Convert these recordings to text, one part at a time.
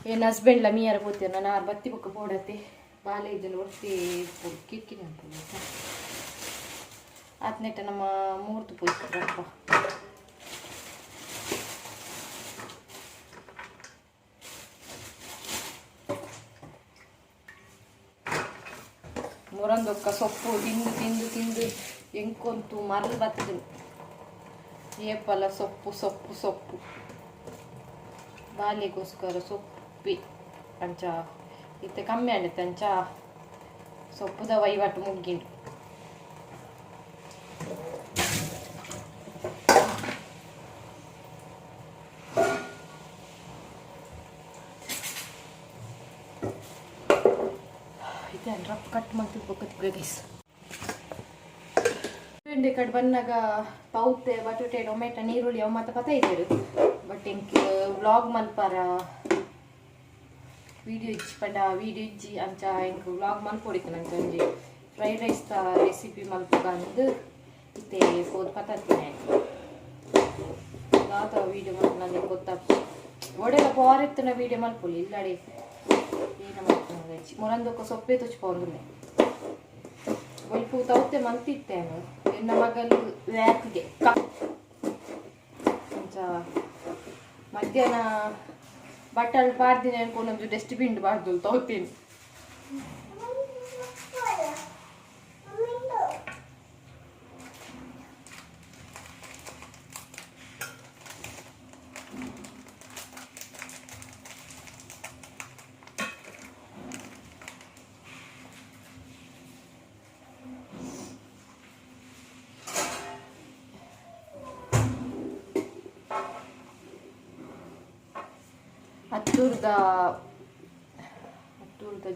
ಏನು ಹಸ್ಬೆಂಡ್ಲ ಮೀಯಾರ ಹೋಗ್ತೀವಿ ನಾನು ಆರು ಬತ್ತಿ ಪಕ್ಕ ಪೋಡತ್ತೆ ಬಾಲೆ ಇದನ್ನು ಒರ್ತಿ ಕಿರ್ಕಿರಿ ಅಂತ ಆತ್ನೆಟ ನಮ್ಮ ಮೂರ್ತು ಪೋಯ್ತು ಮುರಂದೊಕ್ಕ ಸೊಪ್ಪು ತಿಂದು ತಿಂದು ತಿಂದು ಎಂಕೊಂತು ಮರಳು ಬರ್ತದೆ ಏಪಲ ಸೊಪ್ಪು ಸೊಪ್ಪು ಸೊಪ್ಪು ಬಾಲಿಗೋಸ್ಕರ ಸೊಪ್ಪಿ ಅಂಚ ಇತ್ತೆ ಕಮ್ಮಿ ಆಗುತ್ತೆ ಅಂಚ ಸೊಪ್ಪುದ ವಹಿವಾಟು ಮುಗ್ಗಿಂಡು ರಫ್ ಕಟ್ ಮಾಡ್ತೀವಿ ಬೊಕ್ಕತ್ತಿಗೆ ಗೈಸ್ ಬೆಂಡೆ ಕಡೆ ಬಂದಾಗ ಪೌತೆ ಬಟಾಟೆ ಟೊಮೆಟೊ ನೀರುಳ್ಳಿ ಅವು ಮತ್ತೆ ಪತ ಇದ್ದೇರು ಬಟ್ ಎಂಕ್ ವ್ಲಾಗ್ ಮಲ್ಪಾರ ವೀಡಿಯೋ ಇಚ್ಚಿ ಪಂಡ ವೀಡಿಯೋ ಇಜ್ಜಿ ಅಂಚ ಎಂಕ್ ವ್ಲಾಗ್ ಮಲ್ಪೊಡಿತು ನಂಗೆ ಒಂಜಿ ಫ್ರೈಡ್ ರೈಸ್ ದ ರೆಸಿಪಿ ಮಲ್ಪಂದು ಇತ್ತೆ ಹೋದ್ ಪತ್ತೀನಿ ಲಾತ ವೀಡಿಯೋ ಮಲ್ಪ ನನಗೆ ಗೊತ್ತಾಗ್ತು ಒಡೆಲ್ಲ ಪಾರೆತ್ತಿನ ವೀಡಿಯೋ ಮಲ್ಪೊಲಿ ಇಲ್ಲಡೆ ಏನು ಮಾಡ್ತೀನಿ ಮೊರಂದೊಕ್ಕ ಸೊಪ್ಪೆ ತುಚ್ಕೊಂಡ್ರೆ ಒಲ್ಪು ತೌತೆ ಮಲ್ತಿತ್ತೇನು ಎನ್ನ ಮಗಲು ವ್ಯಾಕ್ಗೆ ಕೊಂಚ ಮಧ್ಯಾಹ್ನ ಬಟ್ಟಲು ಪಾಡ್ದಿನಿ ಅನ್ಕೊಂಡು ಡಸ್ಟ್ಬಿನ್ ಬಾರ್ದು ತೌತೀನಿ ಹತ್ತೂರದ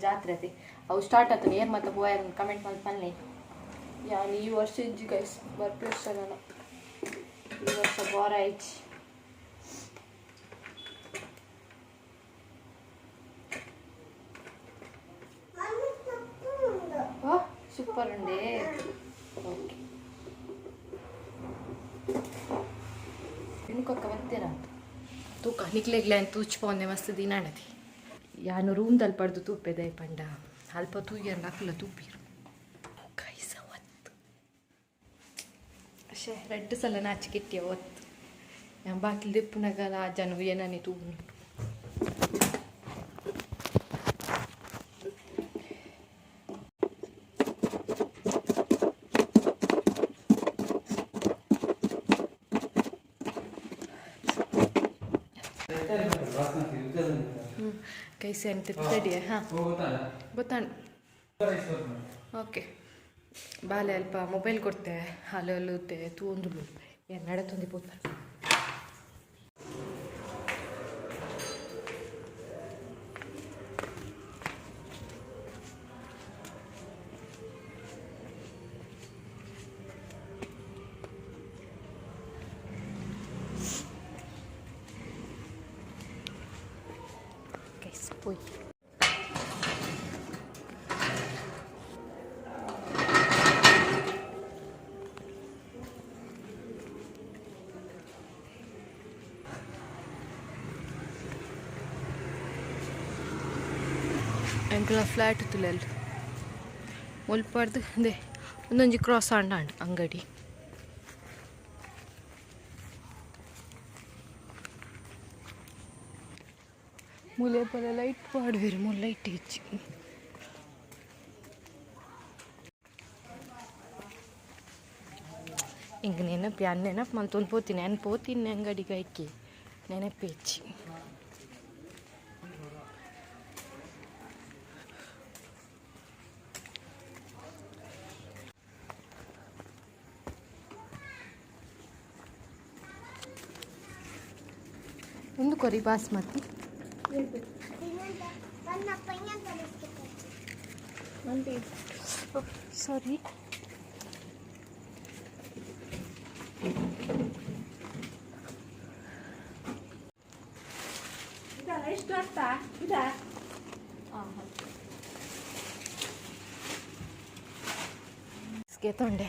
ಜಾತ್ರೆ ಐತಿ ಅವು ಸ್ಟಾರ್ಟ್ ಆಯ್ತು ಏರ್ ಮತ್ತೆ ಹೋಯ ಕಮೆಂಟ್ ಮಾಡಿ ಬನ್ನಿ ಯಾನು ಈ ವರ್ಷ ಇಜ್ಜಿ ಗೈಸ್ ಬರ್ಪೇಸ್ತಾನ ಈ ವರ್ಷ ಬಾರ ಐಚ್ ಸೂಪರ್ ಉಂಡೆ ಓಕೆ ಇನ್ಕೊಕ್ಕ ಬರ್ತೀರಾ ತೂಕ ನಿಕ್ಲೆಗ್ಲೆ ಅಂತ ತೂಚ್ಪೊಂದೆ ಮಸ್ತ್ ದಿನ ನಡತಿ ಯಾನು ರೂಮ್ದಲ್ಲಿ ಪಡ್ದು ತೂಪೆದೆ ಪಂಡ ಅಲ್ಪ ತೂಯ್ಯರ್ನ ಹಾಕಲ್ಲ ತೂಪಿರು ಕೈಸ ಒತ್ತು ಅಷ್ಟೇ ರೆಡ್ ಸಲ ನಾಚಿಕೆಟ್ಟಿಯ ಒತ್ತು ನಾನು ಬಾಕಿಲ್ ದೆಪ್ಪುನಾಗಲ್ಲ ಆ ಜನ ಏನನೇ ತೂಗು कैसे अंटिया हाँ ಗೊತ್ತಾಣ ಓಕೆ ಬಾಲೆ ಅಲ್ಪ ಮೊಬೈಲ್ ಕೊಡ್ತೆ ಹಾಲು ಅಲ್ಲುತ್ತೆ ತೂಂದು ಏನು ನಡತೊಂದು ಪೋತ Uy. ಎಂಕಲ ಫ್ಲಾಟ್ ತುಲೆಲ್ ಮುಲ್ಪಾರ್ದು ದೇ ಒಂದೊಂಜಿ ಕ್ರಾಸ್ ಆಂಡ ಅಂಗಡಿ ಮುಲೆ ಪರ ಲೈಟ್ ಪಾಡ್ವೇರು ಮೂಲ ಲೈಟ್ ಹೆಚ್ಚಿ ಹಿಂಗೆ ನೆನಪು ಯಾನ್ ನೆನಪು ಮಂತೊಂದು ಪೋತೀನಿ ನಾನು ಪೋತೀನಿ ಅಂಗಡಿಗೆ ಐಕಿ ನೆನಪು ಹೆಚ್ಚಿ ಒಂದು ಕೊರಿ ಬಾಸ್ಮತಿ ಸಾರಿ ಎಷ್ಟು ಅರ್ಥ ಇದಾ ತೊಂಡೆ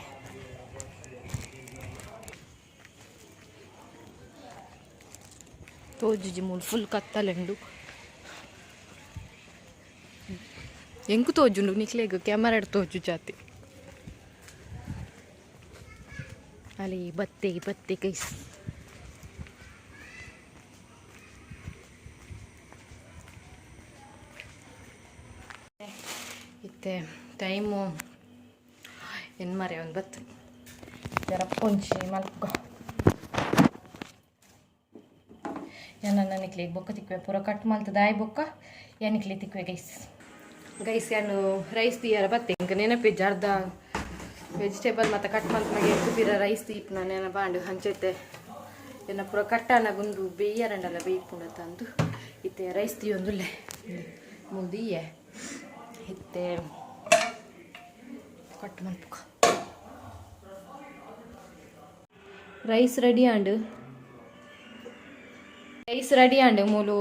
ತೋಜುಜಿ ಮೂಲು ಫುಲ್ ಕತ್ತಲೆಂಡು ಎಂಕು ತೋಜುಂಡು ನಿಕ್ಲೆಗ್ ಕ್ಯಾಮರಾ ತೋಜು ಜಾತಿ ಅಲ್ಲಿ ಬತ್ತೆ ಗೈಸ್. ಇತ್ತೆ ಟೈಮು ಏನು ಮರೆ ಒಂದು ಬತ್ತು ಜರ ಪೊಂಚಿ ಮಲ್ಕೊ ನನ್ನ ನಿಕ್ಲಿಗೆ ಬೊಕ್ಕ ತಿಕ್ವೆ ಪೂರ ಕಟ್ ಮಲ್ತದ ಆಯ್ ಬೊಕ್ಕ ಏನಿಕ್ಲಿ ತಿಕ್ವೆ ಗೈಸ್ ಏನು ರೈಸ್ ತೀಯರ ಬತ್ತೆ ಇಂಕ ನೆನಪಿಜ್ಜ ಅರ್ಧ ವೆಜಿಟೇಬಲ್ ಮತ್ತು ಕಟ್ ಮಲ್ತ ಮಗೆ ಎಕ್ಕುತ್ತೀರ ರೈಸ್ ತೀಪ್ ನಾನು ಏನ ಬಾಂಡು ಹಂಚೈತೆ ಏನ ಪೂರ ಕಟ್ಟಾನಾಗೊಂದು ಬೇಯರಂಡಲ್ಲ ಬೇಯ್ಪುಂಡ ತಂದು ಇತ್ತೆ ರೈಸ್ ತೀಯೊಂದುಲ್ಲೆ ಮುಲ್ದಿಯೆ ಇತ್ತೆ ಕಟ್ ಮಲ್ಪುಕ ರೈಸ್ ರೆಡಿ ಆಂಡು ಮೂಲು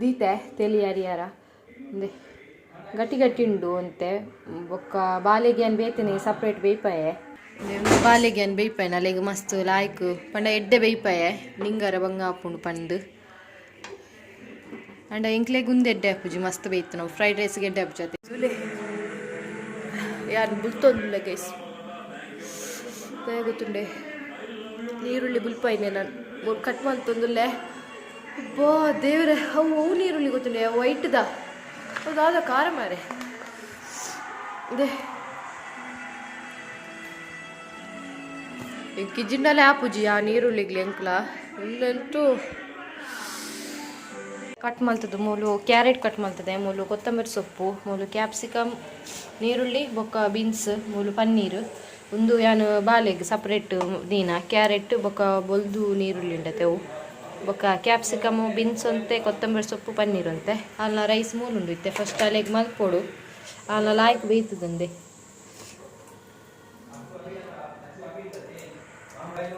ದೀತೆ ತೆಲಿ ಅರಿಯಾರ ಅಂದೆ ಗಟ್ಟಿ ಉಂಡು ಅಂತೆ ಬೊಕ್ಕ ಬಾಲೆಗೆ ಏನು ಬೇಯ್ತೇನೆ ಸಪ್ರೇಟ್ ಬೇಯ್ಪಾಯೆ ಬಾಲೆಗೆ ಏನು ಬೇಯ್ಪಾಯೆ ನಲೆಗೆ ಮಸ್ತ್ ಲಾಯ್ಕು ಪಂಡ ಎಡ್ಡೆ ಬೇಯ್ಪಾಯೆ ನಿಂಗರ ಬಂಗ ಹಾಪುಂಡು ಪಂಡು ಅಂಡ ಎಂಕ್ಲೆಗೆ ಒಂದು ಎಡ್ಡೆ ಹಾಪುಜಿ ಮಸ್ತ್ ಬೇಯ್ತು ನಾವು ಫ್ರೈಡ್ ರೈಸ್ಗೆ ಎಡ್ಡೆ ಹಾಪುಜಿ ಯಾರು ಬುಲ್ತೊಂದಿಲ್ಲ ಗೈಸ್ ಗೊತ್ತುಂಡೆ ನೀರುಳ್ಳಿ ಬುಲ್ಪಾಯಿನೆ ನಾನು ಮೂರು ಕಟ್ ಮಾಡ್ತೊಂದುಲ್ಲೆ ಬಾ ದೇವ್ರೆ ಅವು ನೀರುಳ್ಳಿ ಗೊತ್ತುಂಡೆ ವೈಟ್ದ ಅದಾದ ಖಾರ ಮಾರೆ ಇದೆ ಕಿಜಿಂಡಲ್ಲೇ ಆಪುಜಿ ಆ ನೀರುಳ್ಳಿಗ್ಲಿ ಎಂಕ್ಲ ಇಲ್ಲಂತೂ ಕಟ್ ಮಾಡ್ತದ್ದು ಮೂಲು ಕ್ಯಾರೆಟ್ ಕಟ್ ಮಾಡ್ತದೆ ಮೂಲು ಕೊತ್ತಂಬರಿ ಸೊಪ್ಪು ಮೂಲು ಕ್ಯಾಪ್ಸಿಕಮ್ ನೀರುಳ್ಳಿ ಬೊಕ್ಕ ಬೀನ್ಸ್ ಮೂಲು ಪನ್ನೀರು ಒಂದು ಯಾನು ಬಾಲೆಗ್ ಸಪ್ರೇಟ್ ದೀನ ಕ್ಯಾರೆಟ್ ಬೊಕ್ಕ ಬೊಲ್ದು ನೀರುಳ್ಳಿ ಉಂಡತೆವು ಬೊಕ್ಕ ಕ್ಯಾಪ್ಸಿಕಮು ಬೀನ್ಸ್ ಅಂತೆ ಕೊತ್ತಂಬರಿ ಸೊಪ್ಪು ಪನ್ನೀರು ಅಂತೆ ಅಲ್ಲ ರೈಸ್ ಮೂಲುಂಡು ಇತ್ತೆ ಫಸ್ಟ್ ಅಲೆಗ್ ಮಲ್ಪೊಡು ಅಲ್ಲ ಲಾಯ್ಕ್ ಬೇಯ್ತದಂದೆ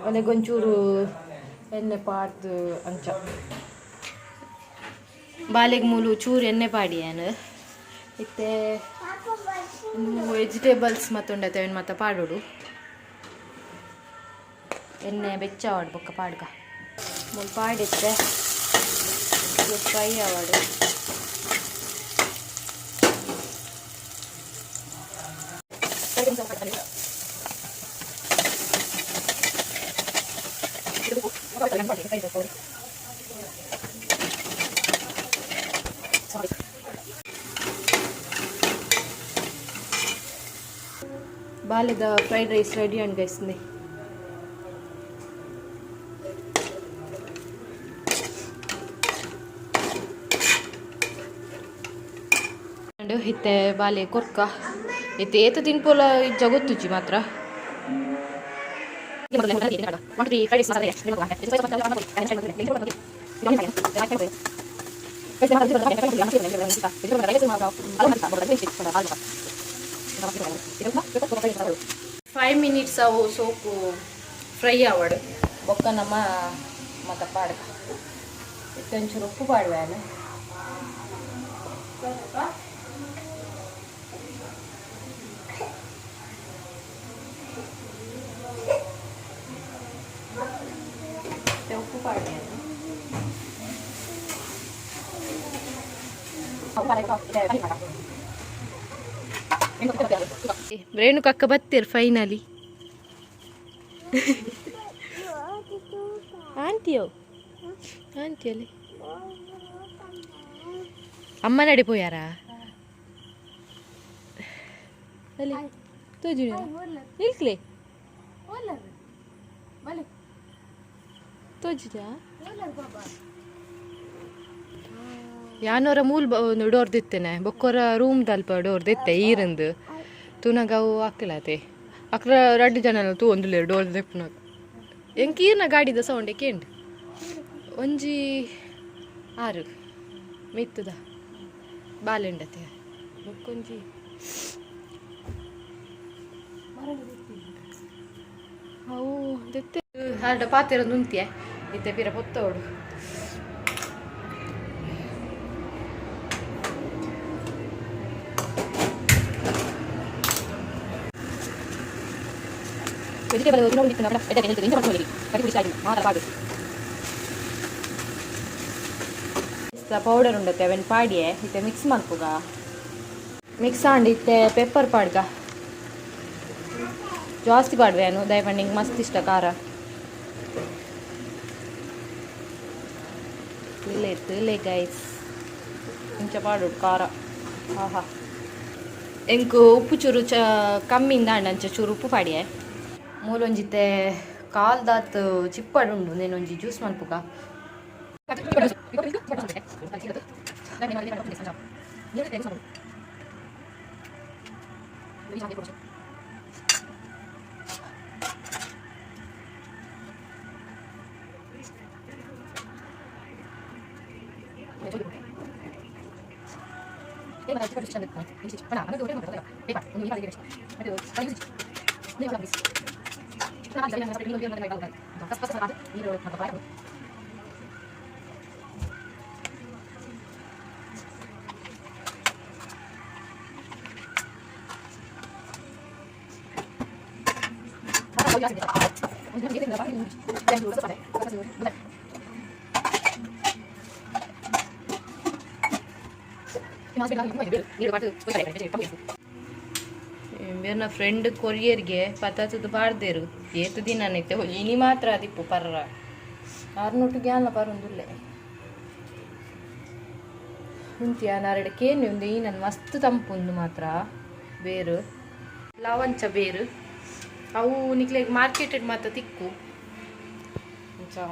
ಅಲೆಗೊಂಚೂರು ಎಣ್ಣೆ ಪಾಡ್ದು ಅಂಚ ಬಾಲೆಗ್ ಮೂಲು ಚೂರು ಎಣ್ಣೆ ಪಾಡಿ ಏನು ಇತ್ತೆ ವೆಜಿಟೇಬಲ್ಸ್ ಮತ್ತೊಂಡತೆ ಮತ್ತೆ ಪಾಡೋಡು ಎಣ್ಣೆ ಬೆಚ್ಚ ಆವಾಡು ಬೊಕ್ಕ ಪಾಡ್ಗ ಮೂಲು ಪಾಡಿತ್ತೆ ಫ್ರೈ ಆವಾಡು ಬಾಲೆದ ಫ್ರೈಡ್ ರೈಸ್ ರೆಡಿ ಅಂಡ್ ಗೈಸ್ನೆ ಇತ್ತೆ ಬಾಲೆ ಕೊರ್ಕ ಇತ್ತೆ ಏತ ತಿನ್ಪೋಲ ಇಜ್ಜ ಗೊತ್ತುಜಿ ಮಾತ್ರ ಫೈವ್ ಮಿನಿಟ್ಸ್ ಅವು ಸೋಪು ಫ್ರೈ ಆವಡು ಬೊಕ್ಕ ನಮ್ಮ ಮತ್ತ ಪಾಡ್ಕ ಒಂಚೂರು ಉಪ್ಪು ಪಾಡುವೇನು ಉಪ್ಪು ಪಾಡುವೆ ರೇಣುಕಕ್ಕ ಬತ್ತೀರ್ ಫೈನಲಿ ಆಂಟಿಯಲ್ಲಿ ಅಮ್ಮ ನಡಿ ಪೋಯಾರಾ ಇಲ್ಕ್ಲೆ ತೋಜಿದ ಯಾನೋರ ಮೂಲ್ ಡೋರ್ ದಿತ್ತೇನೆ ಬೊಕ್ಕೋರ ರೂಮ್ ದಲ್ಪ ಡೋರ್ ದಿತ್ತೆ ಈರಂದು ತೂನಗಾವು ಹಾಕ್ಲತೆ ಅಕ್ರ 2 ಜನ ತೂ ಒಂದುಲೆ ಡೋರ್ ದಿಪ್ಪುನಾಗ ಎಂಕ್ ಈರ್ನ ಗಾಡಿದ ಸೌಂಡ್ ಕೇಂಡ್ ಒಂಜಿ 6 ಮಿತ್ತದ ಬಾಲೆಂಡತೆ ಬೊಕ್ಕೊಂಜಿ ಅವು ದೆತ್ತೆ ಹರಡ ಪಾತೆರ ನುಂತಿಯೆ ಇತ್ತೆ ಪಿರ ಪೊತ್ತೋಡು ವೆಜಿಟೇಬಲ್ ನೋಡಿ ನಮ್ಮ ಎಡೆ ಹೇಳ್ತೀನಿ ಇಂತ ಮಾಡ್ಕೊಳ್ಳಿ ಕಡಿ ಕುಡಿಸ್ತಾ ಇದ್ದೀನಿ ಮಾತ್ರ ಬಾಡು ಪೌಡರ್ ಉಂಡತ್ತೆ ಅವನ್ ಪಾಡಿಯೆ ಇತ್ತೆ ಮಿಕ್ಸ್ ಮಲ್ಪುಗ ಮಿಕ್ಸ್ ಆಂಡ್ ಇತ್ತೆ ಪೆಪ್ಪರ್ ಪಾಡ್ಗ ಜಾಸ್ತಿ ಪಾಡ್ವೇನು ದಯಪಂಡ್ ನಿಂಗೆ ಮಸ್ತ್ ಇಷ್ಟ ಖಾರ ತುಲೆ ಗೈಸ್ ಇಂಚ ಪಾಡು ಖಾರ ಆಹಾ ಎಂಕು ಉಪ್ಪು ಚೂರು ಕಮ್ಮಿಂದ ಅಂಚ ಚೂರು ಉಪ್ಪು ಪಾಡಿಯೆ ಮೂಲೊಂಜಿತ್ತೆ ಕಾಲ್ದಾತ್ ಚಿಪ್ಪಡು ಉಂಡು ನೇನೊಂಜಿ ಜ್ಯೂಸ್ ಮಲ್ಪುಗ ಬೇರೆ ಫ್ರೆಂಡ್ ಕೊರಿಯರ್ಗೆ ಪತ್ತಾತದ ಬಾರ್ದೇರು ಏತು ದಿನ ನೈತೆ ಇನಿ ಮಾತ್ರ ಅದಿಪ್ಪು ಪರ್ರ ಆರ್ನೊಟ್ಟಿಗೆ ಅಲ್ಲ ಪರೊಂದುಲ್ಲೆ ಉಂತಿಯ ನಾರೆಡಕೇನು ಒಂದು ಈ ನನ್ನ ಮಸ್ತ್ ತಂಪು ಒಂದು ಮಾತ್ರ ಬೇರು ಲವಂಚ ಬೇರು ಅವು ನಿಕ್ಲೆಗ್ ಮಾರ್ಕೆಟೆಡ್ ಮಾತ ತಿಕ್ಕು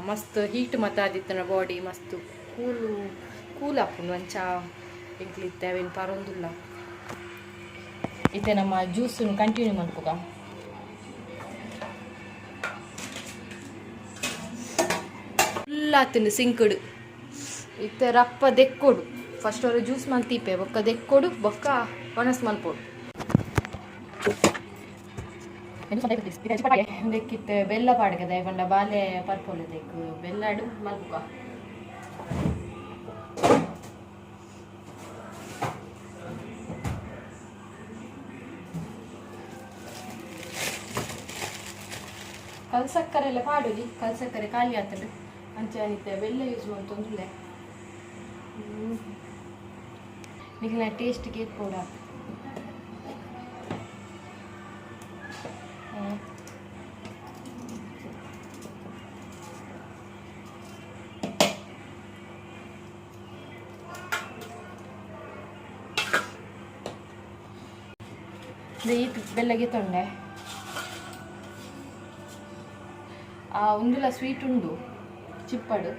ಮಸ್ತ್ ಹೀಟ್ ಮಾತ ಆದಿತ್ತನ ಬಾಡಿ ಮಸ್ತ್ ಕೂಲ್ ಹಾಕೊಂಡು ಒಂಚ ಎಂಕ್ಲಿತ್ತೇವೇನು ಪರೊಂದುಲ್ಲ ಇತ್ತೆ ನಮ್ಮ ಜ್ಯೂಸನ್ನು ಕಂಟಿನ್ಯೂ ಮಾಡ್ಕೋಗ ಫುಲ್ ಆತನು ಸಿಂಕಡು ಇತ್ತೆ ರಪ್ಪ ದೆಕ್ಕೊಡು ಫಸ್ಟ್ ಅವ್ರು ಜ್ಯೂಸ್ ಮಲ್ತೀಪೆ ಬೊಕ್ಕ ದೆಕ್ಕೊಡು ಬೊಕ್ಕ ಒಣಸ್ ಮಲ್ಪೋಡು ದೆಕ್ಕಿತ್ತೆ ಬೆಲ್ಲ ಪಾಡ್ಗದ ಬಂಡ ಬಾಲೆ ಪರ್ಪೋಲೆ ದೆಕ್ಕು ಬೆಲ್ಲಾಡು ಮಲ್ಪುಗ ಕಲ್ಸಕ್ಕರೆ ಎಲ್ಲ ಪಾಡುಲಿ ಕಲ್ಸಕ್ಕರೆ ಖಾಲಿ ಆಗ್ತದೆ ಅಂಚೆ ಬೆಲ್ಲ ಯೂಸ್ ಮಾಡ್ತೊಂದಿಲ್ಲ ನಿಖಿಲ ಟೇಸ್ಟ್ಗೆ ಕೂಡ ಬೆಲ್ಲಗೆ ತೊಂಡೆ ಒಂದುಲ ಸ್ವೀಟ್ ಉಂಡು ಚಿಪ್ಪಡು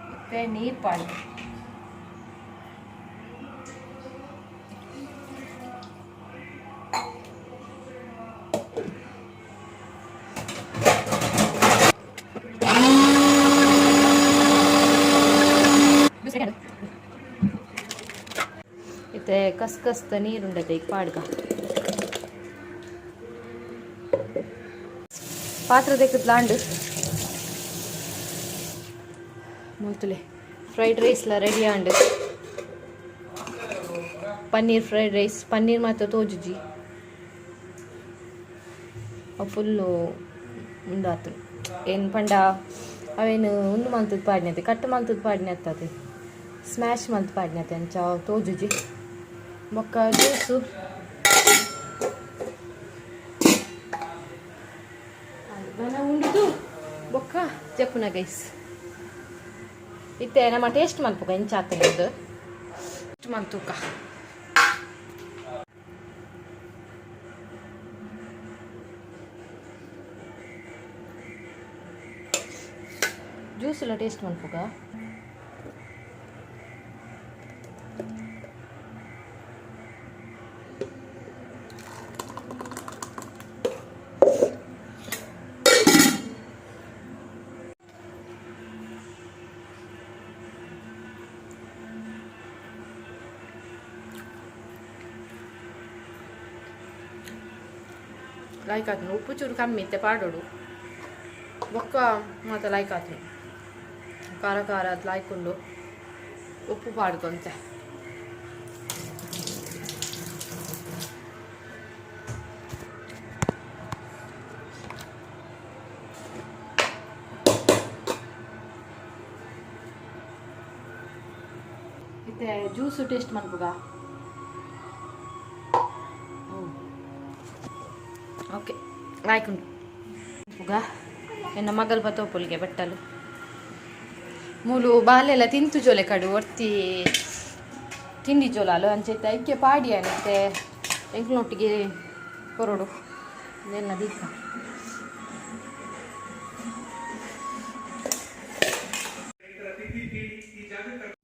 ಮತ್ತೆ ನೀರು ಪಾಡು ಇತ್ತೆ ಕಸ್ಕಸ್ತ ನೀರುಂಡತೆ ಈಗ ಪಾಡ್ಗ ಪಾತ್ರ ತೆಕ್ಕದ್ಲಾಂಡು ಮುಲ್ತುಲೆ ಫ್ರೈಡ್ ರೈಸ್ಲ ರೆಡಿ ಆಂಡು ಪನ್ನೀರ್ ಫ್ರೈಡ್ ರೈಸ್ ಪನ್ನೀರ್ ಮಾತ್ರ ತೋಜುಜಿ ಫುಲ್ಲು ಉಂದಾತು ಏನು ಪಂಡ ಅವೇನು ಉಂಡು ಮಲ್ತದ ಪಾಡಿನತೆ ಕಟ್ಟು ಮಲ್ತದ ಪಾಡಿನ ಆಗ್ತದೆ ಸ್ಮ್ಯಾಶ್ ಮಲ್ತು ಪಾಡಿನತೆ ಅಂಚ ತೋಜುಜಿ ಬೊಕ್ಕ ಜ್ಯೂಸು ಉಂಡುದು ಬೊಕ್ಕ ಜಪ್ಪುನ ಗೈಸ್ ಇತ್ತೆ ನಮ್ಮ ಟೇಸ್ಟ್ ಮಲ್ಪುಗ ಇಂಚ ಆಗ್ತದೆ ಟೇಸ್ಟ್ ಮಲ್ತುಕ ಜ್ಯೂಸ್ ಎಲ್ಲ ಟೇಸ್ಟ್ ಮಲ್ಪುಗ ಲೈಕ್ ಆತನು ಉಪ್ಪು ಚೂರು ಕಮ್ಮಿ ಇತ್ತೆ ಪಾಡೋಡು ಬೊಕ್ಕ ಮತ್ತು ಲೈಕ್ ಆತನು ಖಾರ ಖಾರ ಅದು ಲಾಯ್ಕೊಂಡು ಉಪ್ಪು ಪಾಡ್ಕೊಂತೆ ಇತ್ತೆ ಜ್ಯೂಸು ಟೇಸ್ಟ್ ಮಾಡ್ಬೋಗ ಓಕೆ ಆಯ್ಕೊಂಡು ಈಗ ಎನ್ನ ಮಗಲ್ ಬತ್ತೋಪುಲ್ಗೆ ಬಟ್ಟಲು ಮೂಲು ಬಾಲೆಲ್ಲ ತಿಂತು ಜೋಲೆ ಕಡು ಒತ್ತಿ ತಿಂಡಿ ಜೋಲಾಲು ಅಂಚೈತೆ ಐಕ್ಯ ಪಾಡಿ ಅನ್ನತ್ತೆ ಎಂಕ್ಲೊಟ್ಟಿಗೆ ಕೊರಡು ಇದೆಲ್ಲ ದೀಕ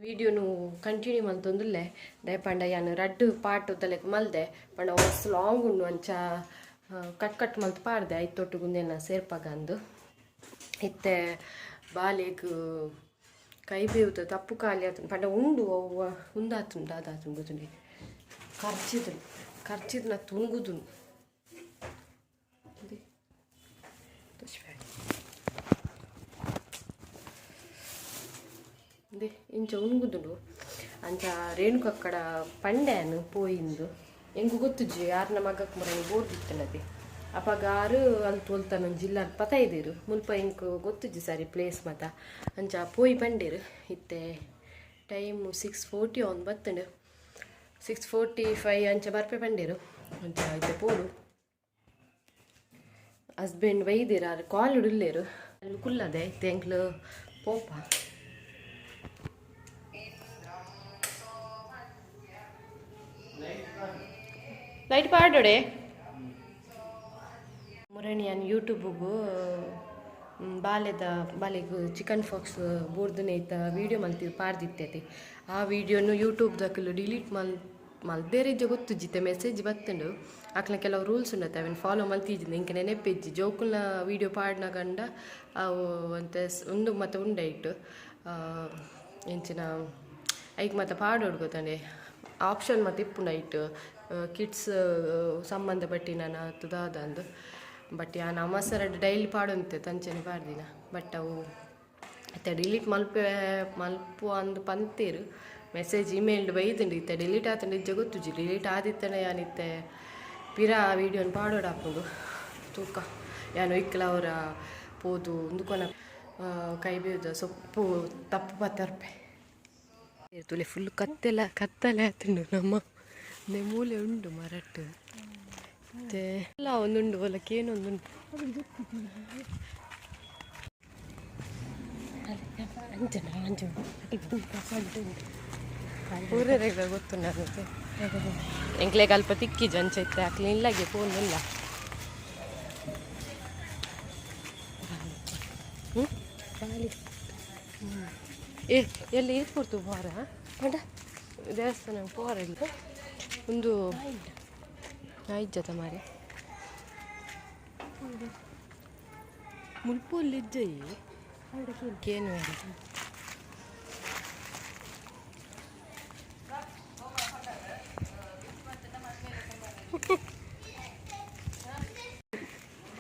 ವಿಡಿಯೋನು ಕಂಟಿನ್ಯೂ ಮಲ್ತೊಂದುಲ್ಲೆ ದಯಪಂಡ ಯಾನು ರಡ್ಡು ಪಾಟ್ ತಲೆಗ್ ಮಲ್ದೆ ಪಂಡ ಮಸ್ತ್ ಲಾಂಗ್ ಉಂಡು ಅಂಚ ಕಟ್ ಮಲ್ತು ಪಾಡ್ದೆ ಐತೊಟ್ಟು ಗುಂದೇನ ಸೇರ್ಪಾಗ ಅಂದು ಇತ್ತೆ ಬಾಲೆಗ್ ಕೈ ಬೇವುತ ತಪ್ಪು ಖಾಲಿ ಆತು ಪಂಡ ಉಂಡು ಅವು ಉಂದಾತುಂಡು ಅದಾತು ಗೊತ್ತುಂಡಿ ಖರ್ಚಿದ್ ನಾ ತುಣುಗುದು ಅದೇ ಇಂಚ ಉಣ್ಗುದುಂಡು ಅಂಚ ರೇಣುಕಕ್ಕಡ ಪಂಡ್ಯಾನು ಪೋಯಿಂದು ಎಂಗು ಗೊತ್ತುಜ್ಜಿ ಯಾರನ್ನ ಮಗಕ್ಕೆ ಮರ ಬೋರ್ದಿತ್ತನದೆ ಅಪಗಾರು ಅಲ್ಲಿ ತೋಲ್ತಾನ ಜಿಲ್ಲಾ ಪತ ಇದ್ದೀರು ಮುಲ್ಪ ಇಂಕು ಗೊತ್ತುಜ್ಜಿ ಸರಿ ಪ್ಲೇಸ್ ಮತ ಅಂಚ ಪೋಯಿ ಪಂಡೇರು ಇತ್ತೆ ಟೈಮು 6:40 ಅವ್ನು ಬತ್ತಂಡು 6:45 ಅಂಚ ಬರ್ಪೆ ಪಂಡೇರು ಅಂಚ ಇತ್ತೆ ಪೋಡು ಹಸ್ಬೆಂಡ್ ಬೈದಿರ ಕಾಲ್ ಹಿಡಿಲ್ಲೇರು ಅಲ್ಲಿ ಕುಲ್ಲದೆ ಇತ್ತೆ ಎಂಕ್ಲು ಪೋಪ ಲೈಟ್ ಪಾಡೋಡೆ ಮುರಣಿಯನ್ ಯೂಟ್ಯೂಬ್ಗೂ ಬಾಲೆಗೂ ಚಿಕನ್ ಫಾಕ್ಸ್ ಬೋರ್ದನೆ ಇತ್ತ ವೀಡಿಯೋ ಮಲ್ತಿ ಪಾಡ್ದಿತ್ತೈತಿ ಆ ವೀಡಿಯೋನು ಯೂಟ್ಯೂಬ್ದಕ್ಕಲು ಡಿಲೀಟ್ ಮಲ್ದೇರಿಜ್ಜ ಗೊತ್ತುಜ್ಜಿತ್ತೆ ಮೆಸೇಜ್ ಬತ್ತಂಡು ಅಕ್ಲ ಕೆಲವು ರೂಲ್ಸ್ ಉಂಡತ್ತೆ ಅವನು ಫಾಲೋ ಮಲ್ತಿದ್ದ ಇಂಕ ನೆನಪಿಜ್ಜಿ ಜೋಕುಲ್ನ ವೀಡಿಯೋ ಪಾಡ್ನ ಗಂಡ ಅವು ಅಂತ ಒಂದು ಮತ್ತು ಉಂಡಾಯಿಟ್ಟು ಎಂಚಿನ ಐಕ್ ಮತ್ತು ಪಾಡೋಡು ಗೊತ್ತಂಡೆ ಆಪ್ಷನ್ ಮತ್ತು ಇಪ್ಪುಂಡಾಯಿಟ್ಟು ಕಿಡ್ಸ್ ಸಂಬಂಧಪಟ್ಟಿನ ತುದಾದ ಅಂದು ಬಟ್ ಯಾ ನಮಸರಡ್ ಡೈಲಿ ಪಾಡುಂತೆ ತಂಚನೆ ಪಾಡ್ದಿನ ಬಟ್ ಅವು ಇತ್ತೆ ಡಿಲೀಟ್ ಮಲ್ಪು ಅಂದು ಪಂತೇರು ಮೆಸೇಜ್ ಇಮೇಲ್ ಬೈದುಂಡು ಇತ್ತೆ ಡಿಲೀಟ್ ಆತಂಡು ಇಜ್ಜ ಗೊತ್ತುಜಿ ಡಿಲೀಟ್ ಆದಿತ್ತನೆ ಯಾನಿತ್ತೆ ಪಿರಾ ವೀಡಿಯೋನ ಪಾಡೋಡು ಹಾಕೊಂಡು ತೂಕ ಯಾನು ಇಕ್ಕಲ ಅವರ ಪೋದು ಉಂದುಕೊನ ಕೈ ಬೇಯ್ದ ಸೊಪ್ಪು ತಪ್ಪು ಪತ್ತರ್ಪೆ ತುಲೆ ಫುಲ್ ಕತ್ತಲೆ ಆತುಂಡು ನಮ್ಮ ಮೂಲೆ ಉಂಡು ಮರಟ್ಟು ಮತ್ತೆ ಎಲ್ಲ ಒಂದುಂಡು ಹೊಲಕ್ಕೆ ಏನೊಂದುಂಟು ಊರೇಗ ಗೊತ್ತು ನನಗೆ ಎಂಕ್ಲೆಗೆ ಅಲ್ಪ ತಿಕ್ಕಿ ಜಂಚೈತೆ ಹಾಕ್ಲಿ ಇಲ್ಲಾಗೆ ಫೋನ್ ಇಲ್ಲ ಎಲ್ಲಿ ಏರ್ಪೋರ್ತು ಬಾರ ಬೇಡ ದೇವಸ್ಥಾನ ಪೋರ ಇಲ್ಲ ಒಂದು ಆಯ್ತು ಜೊತೆ ಮಾರಿ ಮುಲ್ಪಲ್ಲಿದ್ದಯಿ ಏನು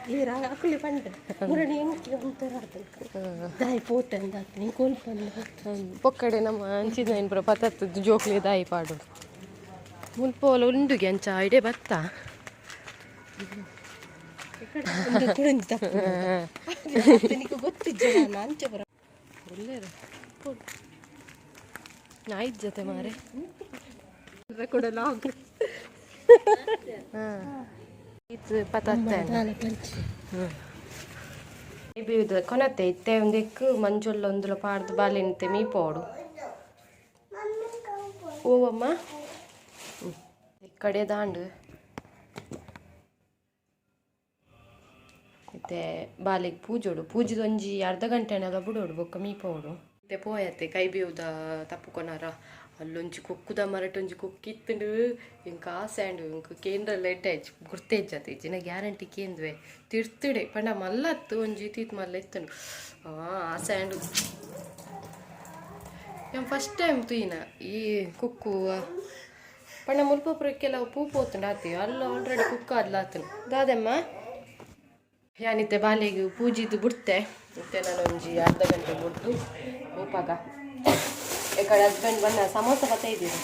ಬೇಡ ಹಾಕಲಿ ಪಂಡ ಮುರಣಿ ಹೆಂಗೆ ಒಂಥರ ದಾಯಿ ಪೋತೆ ಅಂತ ನೀನು ಕೋಲ್ಪಂಡ ಪೊಕ್ಕಡೆ ನಮ್ಮ ಅಂಚಿದ ಏನ್ಪುರ ಪತ್ತತ್ತು ಜೋಕ್ಲಿ ದಾಯಿ ಪಾಡೋದು ಮುಲ್ಪೋಲ ಉಂಡುಗೆ ಅಂಚ ಇಡೇ ಬತ್ತ ಆಯ್ತು ಜೊತೆ ಮಾರೆ ಕೂಡ ಲಾಗ್ ಇದು ಪತ್ತೆ ಇದು ಕೊನತ್ತೆ ಇತ್ತೆ ಒಂದೆಕ್ಕು ಮಂಜುಲ್ಲ ಒಂದುಲ ಪಾಡ್ದು ಬಾಲೆನಿತ್ತೆ ಮೀ ಪೋಡು ಓವಮ್ಮ ಈ ಕಡೆ ದಾಂಡು ಮತ್ತೆ ಬಾಲೆಗೆ ಪೂಜೋಡು ಪೂಜೆದು ಒಂಜಿ ಅರ್ಧ ಗಂಟೆನೆಲ್ಲ ಬಿಡೋಡು ಬೊಕ್ಕ ಮೀ ಪೋಡು ಮತ್ತೆ ಪೋಯತ್ತೆ ಕೈ ಬೇವುದ ತಪ್ಪುಕೊನಾರ ಅಲ್ಲೊಂಜಿ ಕೊಕ್ಕುದ ಮರಟೊಂಜಿ ಕೊಕ್ಕಿತ್ತುಂಡು ಇಂಕ ಆಸೆಂಡು ಇಂಕ ಕೇಂದ್ರಲ್ಲ ಇಟ್ಟಾಯ್ತು ಗುರ್ತೇಜ್ಜತೆ ಇಜ್ಜಿನ ಗ್ಯಾರಂಟಿ ಕೇಂದ್ವೆ ತಿರ್ತಿಡೆ ಪಂಡ ಮಲ್ಲತ್ತು ಒಂಜಿ ತೀತ್ ಮಲ್ಲ ಇತ್ತುಂಡು ಆಸೆಂಡು ಫಸ್ಟ್ ಟೈಮ್ ತುಯಿನ ಈ ಕುಕ್ಕು ಪಂಡ ಮುಲ್ಪೊಬ್ಬರಕ್ಕೆಲ್ಲ ಪೂ ಪೋತುಂಡು ಆತೀವಿ ಅಲ್ಲ ಆಲ್ರೆಡಿ ಕುಕ್ಕ ಆದ್ಲ ಆತನು ದಾದಮ್ಮ ಯಾನಿತ್ತೆ ಬಾಲೆಗೆ ಪೂಜಿದು ಬಿಡ್ತೆ ಮತ್ತೆ ನಾನು ಒಂಜಿ ಅರ್ಧ ಗಂಟೆ ಬಿಟ್ಟು ಉಪ್ಪಾಗ ಈ ಕಡೆ ಹಸ್ಬೆಂಡ್ ಬಂದ ಸಮೋಸ ಬತ್ತಾ ಇದ್ದೀರಿ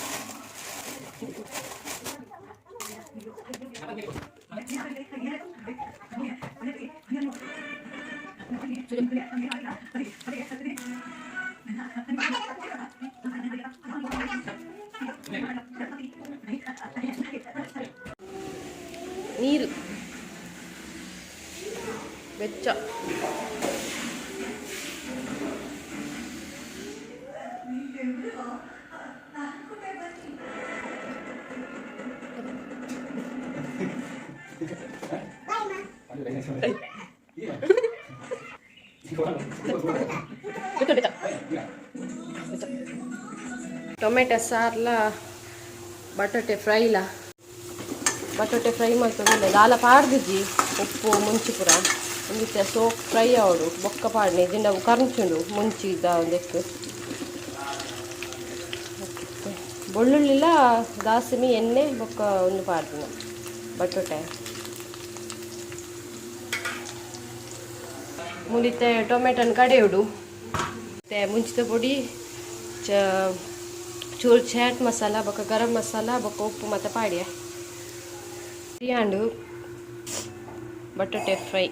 ಬೆಚ್ಚ. ಟೊಮೆಟೊ ಸಾರ್ಲ ಬಟಾಟೆ ಫ್ರೈಲ ಬಟಾಟೆ ಫ್ರೈ ಮಾಡ್ಕೊಂಡು ದಾಲ ಪಾಡ್ದಿಜ್ಜಿ ಉಪ್ಪು ಮುಂಚಿ ಪುರ ಒಂದಿತ್ತ ಸೋಪ್ ಫ್ರೈ ಆವಡು ಬೊಕ್ಕ ಪಾಡ್ನೆ ದಿಂಡ ಕರ್ಚುಂಡು ಮುಂಚಿ ಇದ್ದ ಒಂದೆಕ್ಕು ಬೆಳ್ಳುಳ್ಳಿಲ ದಾಸಿಮಿ ಎಣ್ಣೆ ಬೊಕ್ಕ ಒಂದು ಪಾಡ್ದಿನ ಬಟಾಟೆ ಮುಲಿತೆ ಟೊಮೆಟೊನ ಕಡೆಯುಡು ಮತ್ತೆ ಮುಂಚಿತ ಪೊಡಿ ಚೂರು ಚಾಟ್ ಮಸಾಲ ಬೊಕ್ಕ ಗರಂ ಮಸಾಲ ಬೊಕ್ಕ ಉಪ್ಪು ಮತ್ತು ಪಾಡ್ಯ ತಿಯಾಂಡು ಬಟಾಟೆ ಫ್ರೈ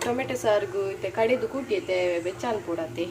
ಟೊಮೆಟೊ ಸಾರ್ಗು ಇತ್ತೆ ಕಡೆದು ಕೂಟಿ ಐತೆ ಬೆಚ್ಚ ಅನ್ಪೂಡತ್ತೆ